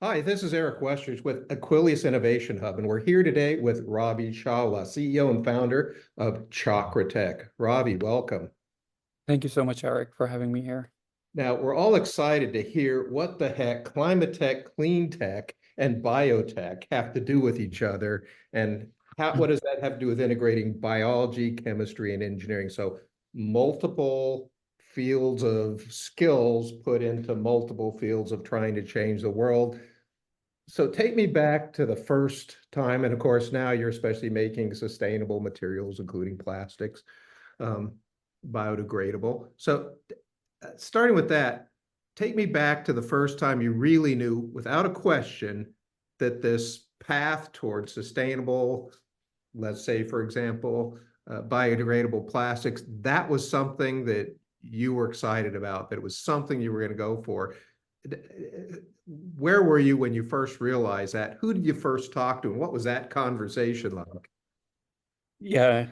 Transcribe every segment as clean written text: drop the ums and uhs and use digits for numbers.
Hi, this is Eric Westreich with Aquillius Innovation Hub, and we're here today with Ravi Chawla, CEO and founder of Chakra Tech. Ravi, welcome. Thank you so much, Eric, for having me here. Now, we're all excited to hear what the heck climate tech, clean tech, and biotech have to do with each other, and what does that have to do with integrating biology, chemistry, and engineering? So multiple fields of skills put into multiple fields of trying to change the world. So take me back to the first time, and of course now you're especially making sustainable materials, including plastics, um, biodegradable. So starting with that, take me back to the first time you really knew, without a question, that this path towards sustainable, let's say, for example, biodegradable plastics, that was something that you were excited about, that it was something you were going to go for. Where were you when you first realized that? Who did you first talk to, and what was that conversation like? Yeah,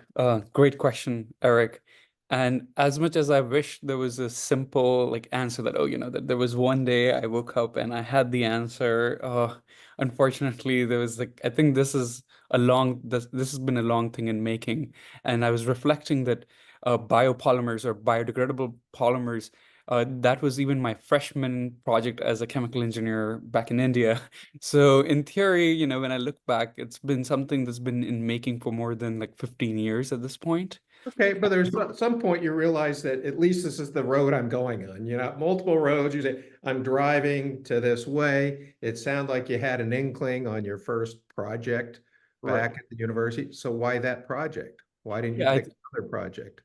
great question, Eric. And as much as I wish there was a simple answer that, that there was one day I woke up and I had the answer. Unfortunately, there was I think this has been a long thing in making. And I was reflecting that biopolymers or biodegradable polymers, that was even my freshman project as a chemical engineer back in India. So in theory, when I look back, it's been something that's been in making for more than 15 years at this point. Okay, but there's at some point you realize that at least this is the road I'm going on. You're not multiple roads. You say, I'm driving to this way. It sounded like you had an inkling on your first project Right. back at the university. So why that project? Why didn't you Yeah, pick another project?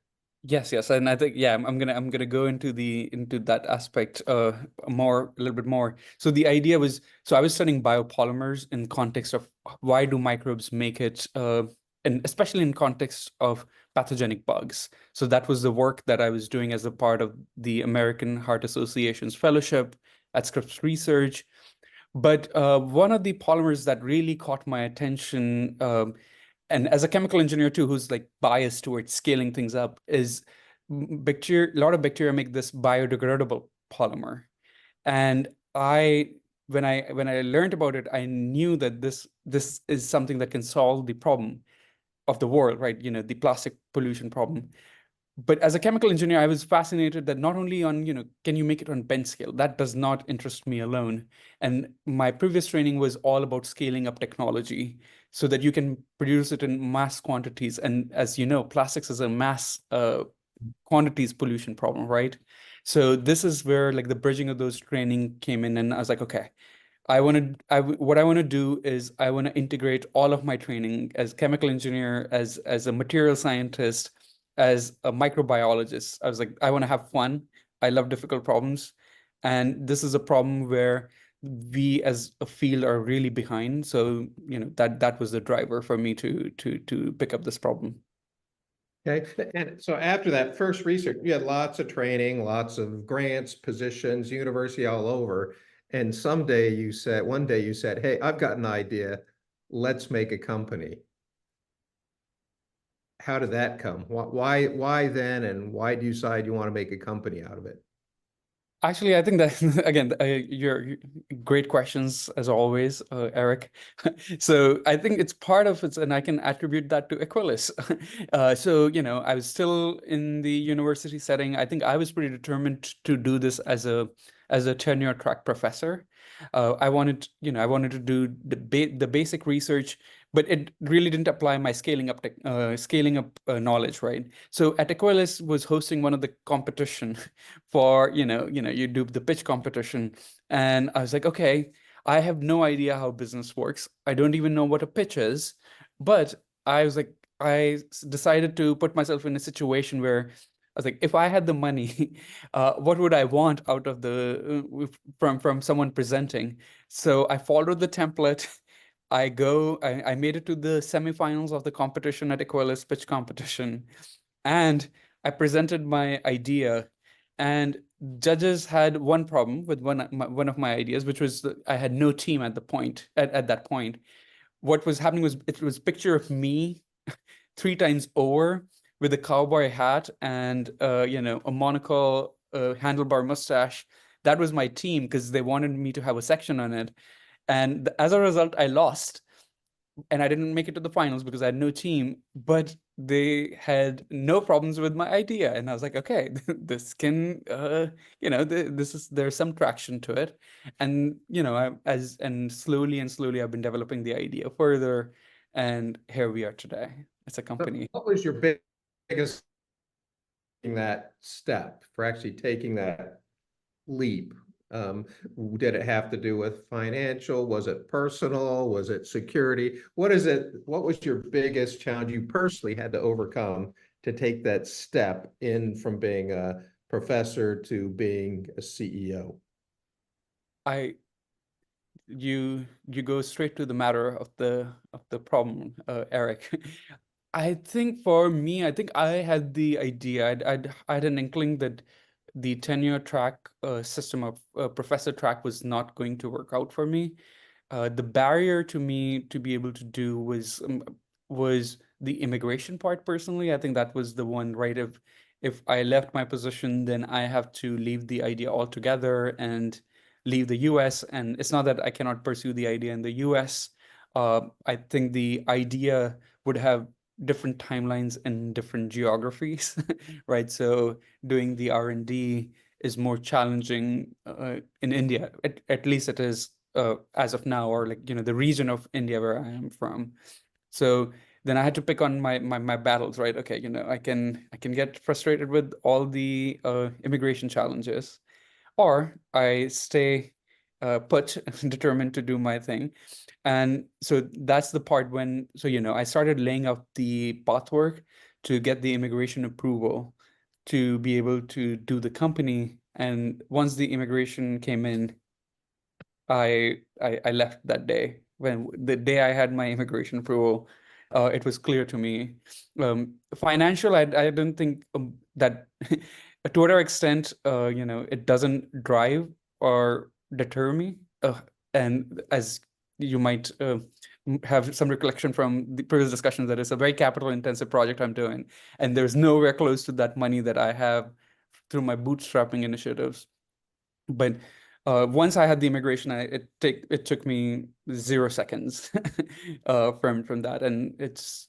yes, and I think I'm gonna go into that aspect a little bit more. So the idea was, so I was studying biopolymers in context of why do microbes make it, and especially in context of pathogenic bugs. So that was the work that I was doing as a part of the American Heart Association's fellowship at Scripps Research. But one of the polymers that really caught my attention, and as a chemical engineer too, who's biased towards scaling things up, is bacteria. A lot of bacteria make this biodegradable polymer, and when I learned about it, I knew that this is something that can solve the problem of the world, right? The plastic pollution problem. But as a chemical engineer, I was fascinated that not only on, can you make it on bench scale? That does not interest me alone. And my previous training was all about scaling up technology so that you can produce it in mass quantities. And as you know, plastics is a mass quantities pollution problem, right? So this is where the bridging of those training came in. And I was like, okay, what I want to do is I want to integrate all of my training as chemical engineer, as a material scientist, as a microbiologist. I was like, I want to have fun. I love difficult problems. And this is a problem where we as a field are really behind. So, that was the driver for me to pick up this problem. Okay, and so after that first research, you had lots of training, lots of grants, positions, university all over. And one day you said, hey, I've got an idea. Let's make a company. How did that come? Why then, and why do you decide you want to make a company out of it? Actually, I think that again, your great questions as always, Eric. So I think it's part of it, and I can attribute that to Aquilus. So I was still in the university setting. I think I was pretty determined to do this as a tenure track professor. I wanted to do the basic research, but it really didn't apply my scaling up knowledge, right? So at Aquilus was hosting one of the competition for you do the pitch competition, and I was like, okay, I have no idea how business works. I don't even know what a pitch is, but I was like, decided to put myself in a situation where I was like, if I had the money, what would I want out of from someone presenting? So I followed the template. I made it to the semifinals of the competition at Aquilus pitch competition, and I presented my idea, and judges had one problem with one of my ideas, which was that I had no team at that point. What was happening was it was picture of me three times over with a cowboy hat and a monocle, handlebar mustache. That was my team because they wanted me to have a section on it. And as a result, I lost and I didn't make it to the finals because I had no team, but they had no problems with my idea. And I was like, okay, this can, there's some traction to it. And, and slowly and slowly I've been developing the idea further. And here we are today. It's a So company. what was your biggest that step for actually taking that leap? Did it have to do with financial? Was it personal? Was it security? What is it? What was your biggest challenge you personally had to overcome to take that step in from being a professor to being a CEO? I you go straight to the matter of the problem, Eric. I think for me, I think I had the idea. I had an inkling that the tenure track system of professor track was not going to work out for me. The barrier to me to be able to do was the immigration part. Personally, I think that was the one, right? If I left my position, then I have to leave the idea altogether and leave the US. And it's not that I cannot pursue the idea in the US. I think the idea would have different timelines in different geographies, right? So doing the R&D is more challenging in India. At least it is as of now, or like, the region of India where I am from. So then I had to pick on my battles, right? Okay, I can get frustrated with all the immigration challenges, or I stay put, determined to do my thing. And so that's the part when, so, I started laying out the pathwork to get the immigration approval to be able to do the company. And once the immigration came in, I left that day. When the day I had my immigration approval, it was clear to me. Financial, I don't think that to whatever extent, it doesn't drive or deter me. And as you might have some recollection from the previous discussions, that it's a very capital intensive project I'm doing, and there's nowhere close to that money that I have through my bootstrapping initiatives. But once I had the immigration, it took me 0 seconds from that, and it's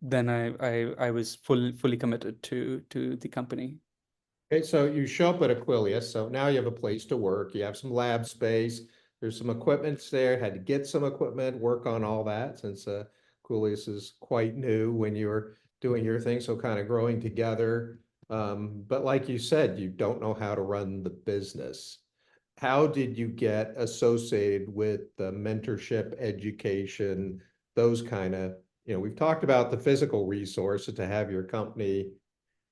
then I was fully committed to the company. Okay, so you show up at Aquillius, so now you have a place to work, you have some lab space, there's some equipment there, had to get some equipment, work on all that since Aquillius is quite new when you were doing your thing, so kind of growing together. But like you said, you don't know how to run the business. How did you get associated with the mentorship, education, those kind of, we've talked about the physical resources to have your company.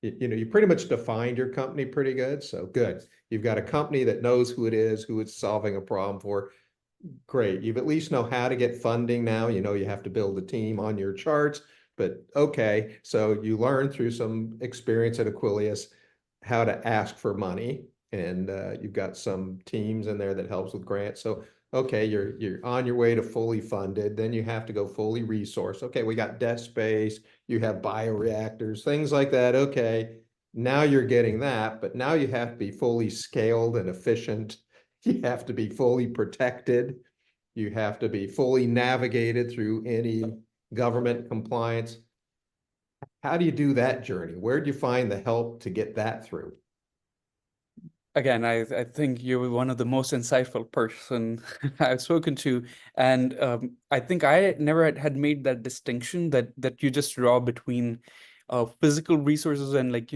You pretty much defined your company pretty good. So good. You've got a company that knows who it is, who it's solving a problem for. Great. You've at least know how to get funding now. You have to build a team on your charts, but okay. So you learn through some experience at Aquilius how to ask for money, and you've got some teams in there that helps with grants. So okay, you're on your way to fully funded. Then you have to go fully resourced. Okay, we got desk space. You have bioreactors, things like that. Okay, now you're getting that, but now you have to be fully scaled and efficient. You have to be fully protected. You have to be fully navigated through any government compliance. How do you do that journey? Where do you find the help to get that through? Again, I think you're one of the most insightful person I've spoken to, and I think I never had made that distinction that you just draw between physical resources and, like,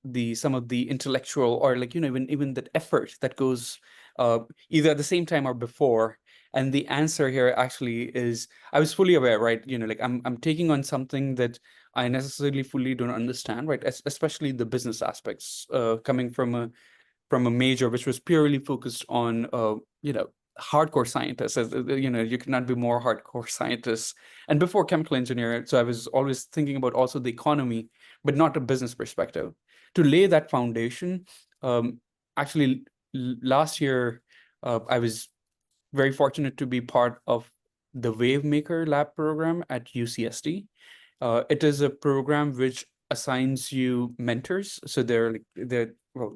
the some of the intellectual, or, like, even that effort that goes either at the same time or before. And the answer here actually is, I was fully aware, right? Like, I'm taking on something that I necessarily fully don't understand, right? Especially the business aspects, coming from a major which was purely focused on hardcore scientists. As you cannot be more hardcore scientists. And before chemical engineer, so I was always thinking about also the economy, but not a business perspective. To lay that foundation, actually last year, I was very fortunate to be part of the Wave Maker Lab program at UCSD. It is a program which assigns you mentors. So there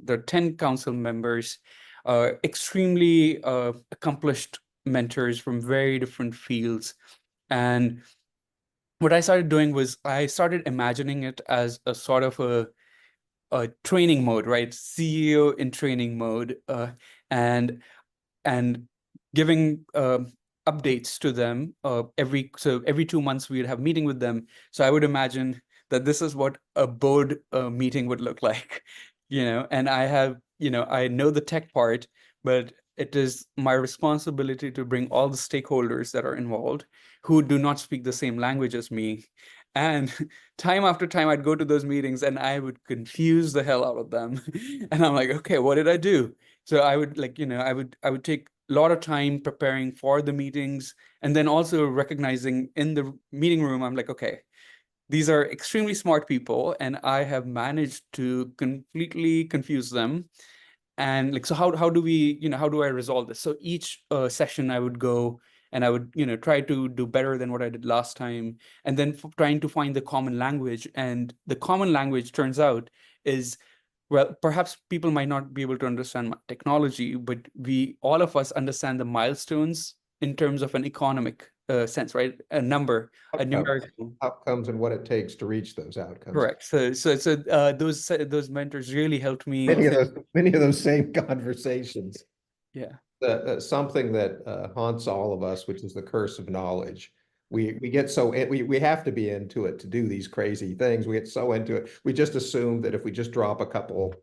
are 10 council members, extremely accomplished mentors from very different fields. And what I started doing was I started imagining it as a sort of a training mode, right? CEO in training mode, and and giving updates to them every 2 months we'd have meeting with them. So I would imagine that this is what a board meeting would look like, and I know the tech part, but it is my responsibility to bring all the stakeholders that are involved who do not speak the same language as me. And time after time, I'd go to those meetings and I would confuse the hell out of them. And I'm like, okay, what did I do? So I would I would take a lot of time preparing for the meetings, and then also recognizing in the meeting room, I'm like, okay, these are extremely smart people, and I have managed to completely confuse them. And like, so how do we, how do I resolve this? So each session I would go and I would, try to do better than what I did last time. And then trying to find the common language. And the common language turns out is, well, perhaps people might not be able to understand technology, but all of us understand the milestones in terms of an economic sense, right? A number, a Outcomes, numerical. outcomes and what it takes to reach those outcomes. Correct. So those mentors really helped me Many of think. those same conversations. Yeah. Something that haunts all of us, which is the curse of knowledge. We get so we have to be into it to do these crazy things. We get so into it. We just assume that if we just drop a couple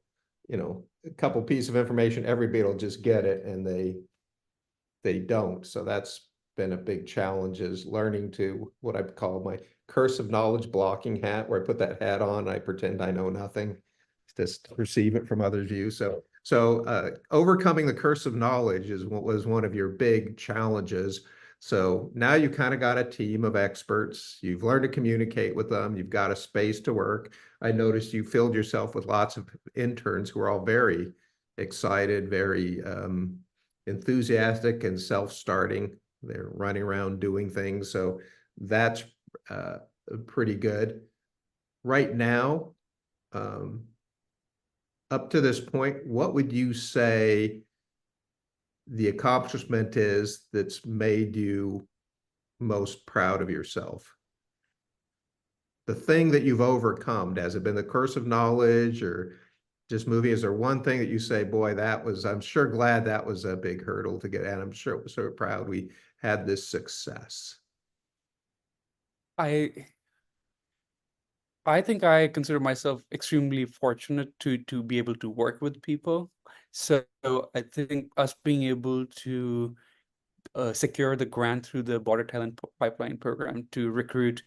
pieces of information, everybody will just get it, and they don't. So that's been a big challenge, is learning to, what I call my curse of knowledge blocking hat, where I put that hat on, I pretend I know nothing, just perceive it from others' views. So overcoming the curse of knowledge is what was one of your big challenges. So now you kind of got a team of experts. You've learned to communicate with them. You've got a space to work. I noticed you filled yourself with lots of interns who are all very excited, very enthusiastic and self-starting. They're running around doing things. So that's pretty good. Right now, up to this point, what would you say the accomplishment is that's made you most proud of yourself? The thing that you've overcome, has it been the curse of knowledge or just moving? Is there one thing that you say, boy, I'm sure glad that was a big hurdle to get at. I'm sure so proud we had this success. I think I consider myself extremely fortunate to be able to work with people. So I think us being able to secure the grant through the Border Talent Pipeline program to recruit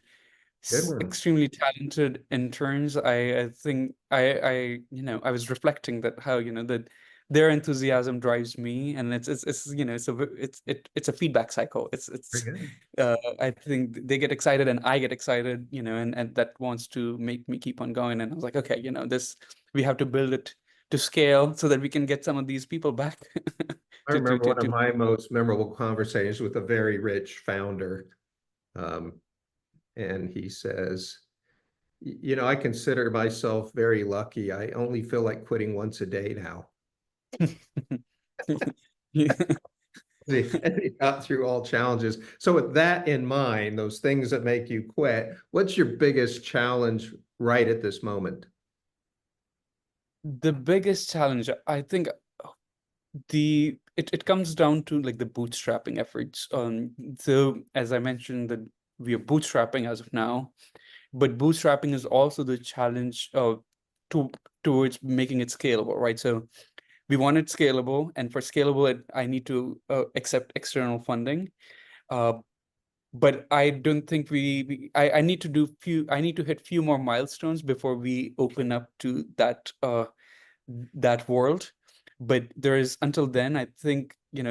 Good one. extremely talented interns. I think I was reflecting that how, that their enthusiasm drives me, and it's a feedback cycle. Very good. I think they get excited and I get excited, and that wants to make me keep on going. And I was like, okay, we have to build it to scale so that we can get some of these people back. I remember one of my most memorable conversations with a very rich founder. And he says, I consider myself very lucky. I only feel like quitting once a day now. Yeah. He got through all challenges. So with that in mind, those things that make you quit, what's your biggest challenge right at this moment? The biggest challenge, I think, it comes down to like the bootstrapping efforts. So as I mentioned, that we are bootstrapping as of now, but bootstrapping is also the challenge to towards making it scalable, right? So we want it scalable, and for scalable, I need to accept external funding. Uh, but I don't think I need to hit few more milestones before we open up to that world. But there is, until then, I think, in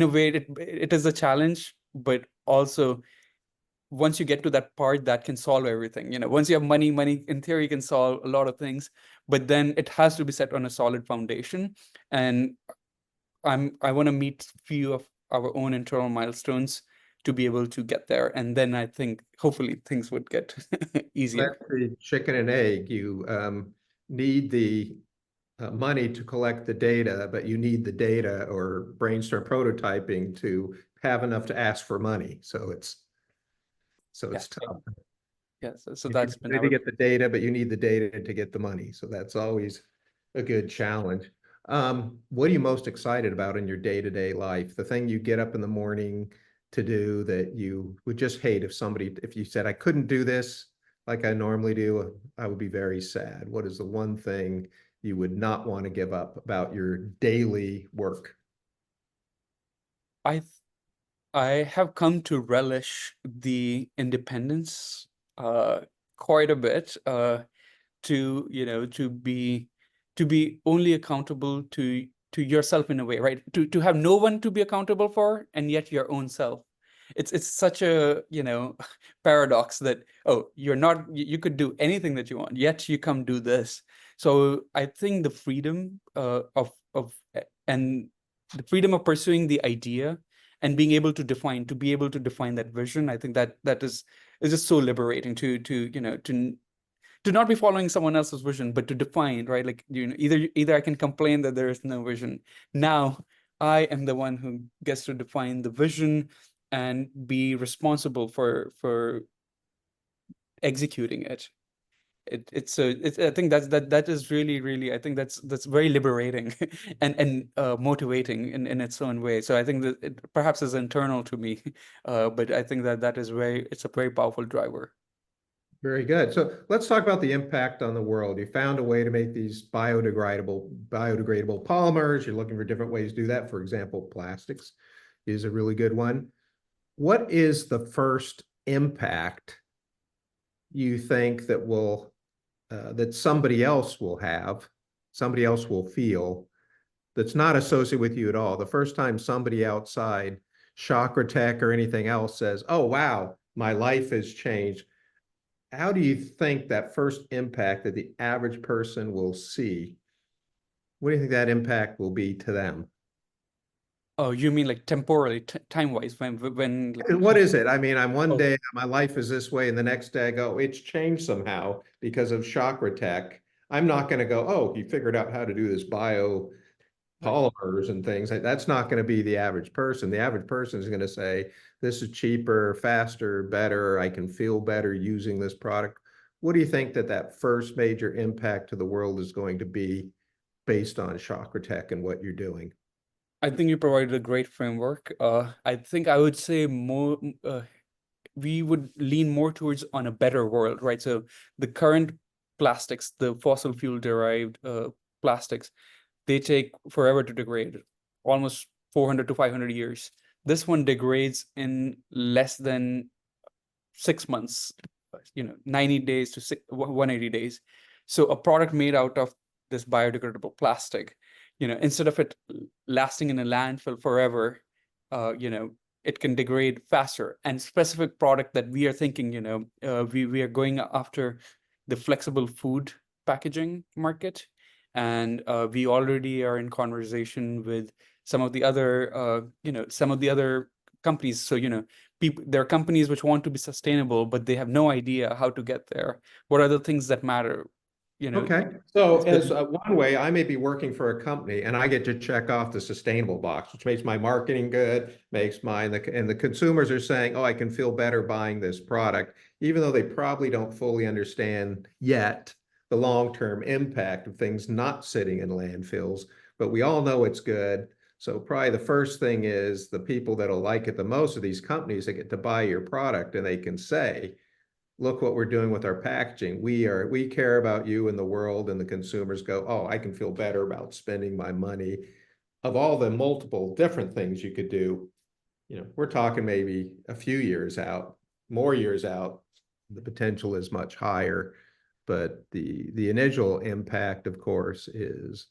a way, it is a challenge, but also once you get to that part, that can solve everything. Once you have money in theory can solve a lot of things, but then it has to be set on a solid foundation. And I want to meet few of our own internal milestones to be able to get there. And then I think hopefully things would get easier. That's the chicken and egg. You need the money to collect the data, but you need the data or brainstorm prototyping to have enough to ask for money. So it's Yeah. tough. Yeah. So You need that's been money to our. get the data, but you need the data to get the money. So that's always a good challenge. What are you most excited about in your day-to-day life? The thing you get up in the morning to do that you would just hate if you said, I couldn't do this like I normally do, I would be very sad. What is the one thing you would not want to give up about your daily work? I th- I have come to relish the independence quite a bit. To to be only accountable to yourself in a way, right? To have no one to be accountable for, and yet your own self. It's such a paradox that, oh, you're not you could do anything that you want, yet you come do this. So I think the freedom and the freedom of pursuing the idea and being able to be able to define that vision, I think that is just so liberating to not be following someone else's vision, but to define, right? Like, either I can complain that there is no vision. Now I am the one who gets to define the vision and be responsible for executing it. I think that is really, I think that's very liberating and motivating in its own way. So I think that it perhaps is internal to me, but I think that it's a very powerful driver. Very good. So let's talk about the impact on the world. You found a way to make these biodegradable polymers. You're looking for different ways to do that. For example, plastics is a really good one. What is the first impact you think that somebody else will feel that's not associated with you at all? The first time somebody outside Chakra Tech or anything else says, "Oh, wow, my life has changed." How do you think that first impact that the average person will see, what do you think that impact will be to them? Oh, you mean like temporally, time-wise, when like, And what is it? I mean, I'm one oh, day, my life is this way, and the next day I go, it's changed somehow because of Chakra Tech. I'm not going to go, oh, he figured out how to do this biopolymers right. and things. That's not going to be the average person. The average person is going to say, this is cheaper, faster, better. I can feel better using this product. What do you think that first major impact to the world is going to be based on Chakra Tech and what you're doing? I think you provided a great framework. I think I would say more, we would lean more towards on a better world, right? So the current plastics, the fossil fuel derived plastics, they take forever to degrade, almost 400 to 500 years. This one degrades in less than 6 months, 90 days to 180 days. So a product made out of this biodegradable plastic, instead of it lasting in a landfill forever, it can degrade faster. And specific product that we are thinking, we are going after the flexible food packaging market. And we already are in conversation with some of the other companies. So, there are companies which want to be sustainable, but they have no idea how to get there. What are the things that matter? Okay. So So as one way, I may be working for a company and I get to check off the sustainable box, which makes my marketing good, makes mine, and the consumers are saying, oh, I can feel better buying this product, even though they probably don't fully understand yet the long-term impact of things not sitting in landfills, but we all know it's good. So probably the first thing is the people that'll like it the most of these companies that get to buy your product and they can say, look what we're doing with our packaging. We care about you and the world, and the consumers go, oh, I can feel better about spending my money. Of all the multiple different things you could do, we're talking maybe a few years out, more years out, the potential is much higher. But the initial impact, of course, is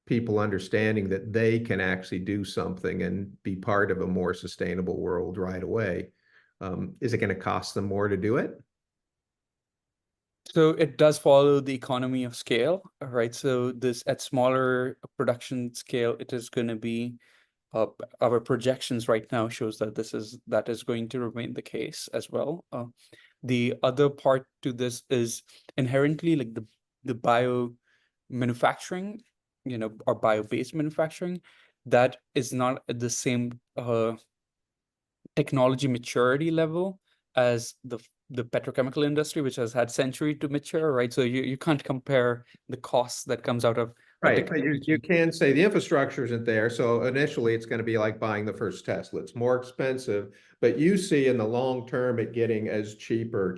people understanding that they can actually do something and be part of a more sustainable world right away. Is it going to cost them more to do it? So it does follow the economy of scale, right? So this at smaller production scale, it is going to be our projections right now shows that that is going to remain the case as well. The other part to this is inherently like the manufacturing, or bio-based manufacturing, that is not at the same technology maturity level as the petrochemical industry, which has had century to mature, right? So you can't compare the costs that comes out of Right, but you can say the infrastructure isn't there. So initially it's going to be like buying the first Tesla. It's more expensive, but you see in the long term it getting as cheap or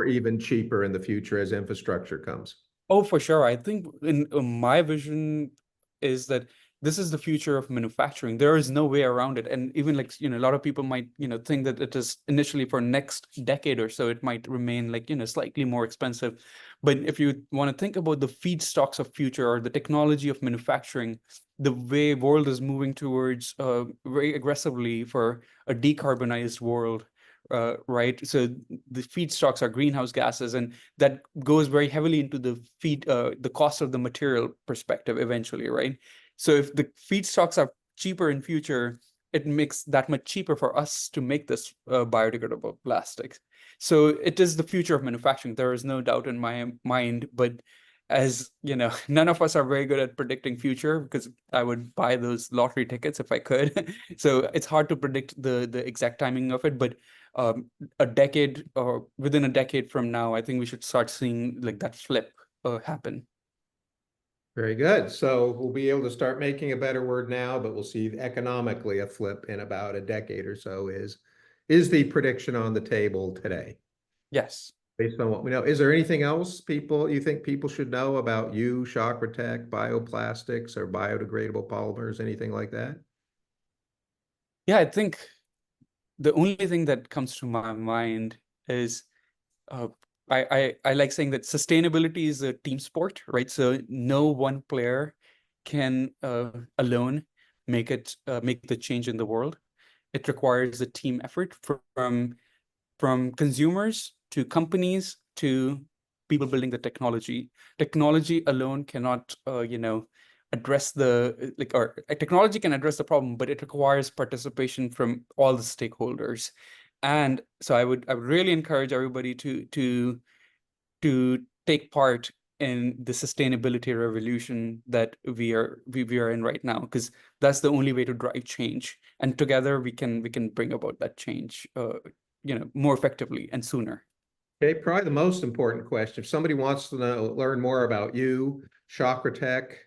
even cheaper in the future as infrastructure comes. Oh, for sure. I think in my vision is that this is the future of manufacturing. There is no way around it. And even like, a lot of people might, think that it is initially for next decade or so, it might remain like, slightly more expensive. But if you want to think about the feedstocks of future or the technology of manufacturing, the way world is moving towards very aggressively for a decarbonized world, right? So the feedstocks are greenhouse gases, and that goes very heavily into the cost of the material perspective eventually, right? So if the feedstocks are cheaper in future, it makes that much cheaper for us to make this biodegradable plastics. So it is the future of manufacturing. There is no doubt in my mind, but as you know, none of us are very good at predicting future, because I would buy those lottery tickets if I could. So it's hard to predict the exact timing of it, but a decade or within a decade from now, I think we should start seeing like that flip happen. Very good. So we'll be able to start making a better word now, but we'll see economically a flip in about a decade or so is the prediction on the table today. Yes. Based on what we know. Is there anything else you think people should know about you, Chakra Tech, bioplastics or biodegradable polymers, anything like that? Yeah, I think the only thing that comes to my mind is uh, I like saying that sustainability is a team sport, right? So no one player can alone make the change in the world. It requires a team effort from consumers to companies to people building the technology. Technology alone cannot, address technology can address the problem, but it requires participation from all the stakeholders. And so I would really encourage everybody to take part in the sustainability revolution that we are in right now, because that's the only way to drive change. And together we can bring about that change, more effectively and sooner. Okay, probably the most important question. If somebody wants to learn more about you, Chakra Tech,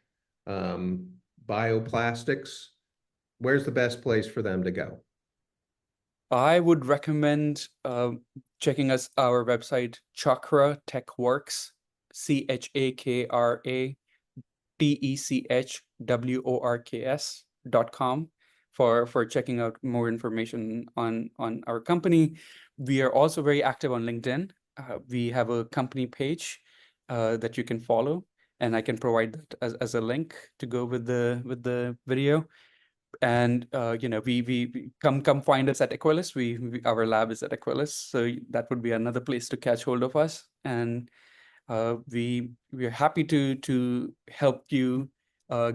bioplastics, where's the best place for them to go? I would recommend checking our website, Chakra Tech Works, CHAKRATECHWORKS.com for checking out more information on our company. We are also very active on LinkedIn. We have a company page that you can follow, and I can provide that as a link to go with the video. And we come find us at Aquillius. Our lab is at Aquillius, so that would be another place to catch hold of us. And we're happy to help you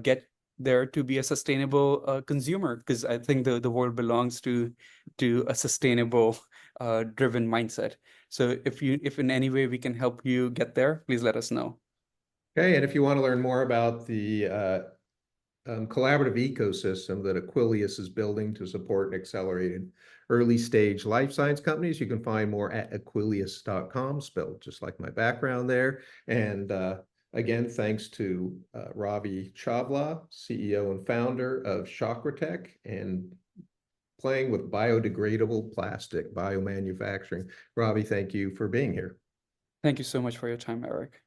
get there to be a sustainable consumer, because I think the world belongs to a sustainable driven mindset. So if in any way we can help you get there, please let us know. Okay, and if you want to learn more about the collaborative ecosystem that Aquilius is building to support accelerated early stage life science companies, you can find more at aquilius.com, spelled just like my background there. And again, thanks to Ravi Chawla, CEO and founder of Chakra Tech, and playing with biodegradable plastic, biomanufacturing. Ravi, thank you for being here. Thank you so much for your time, Eric.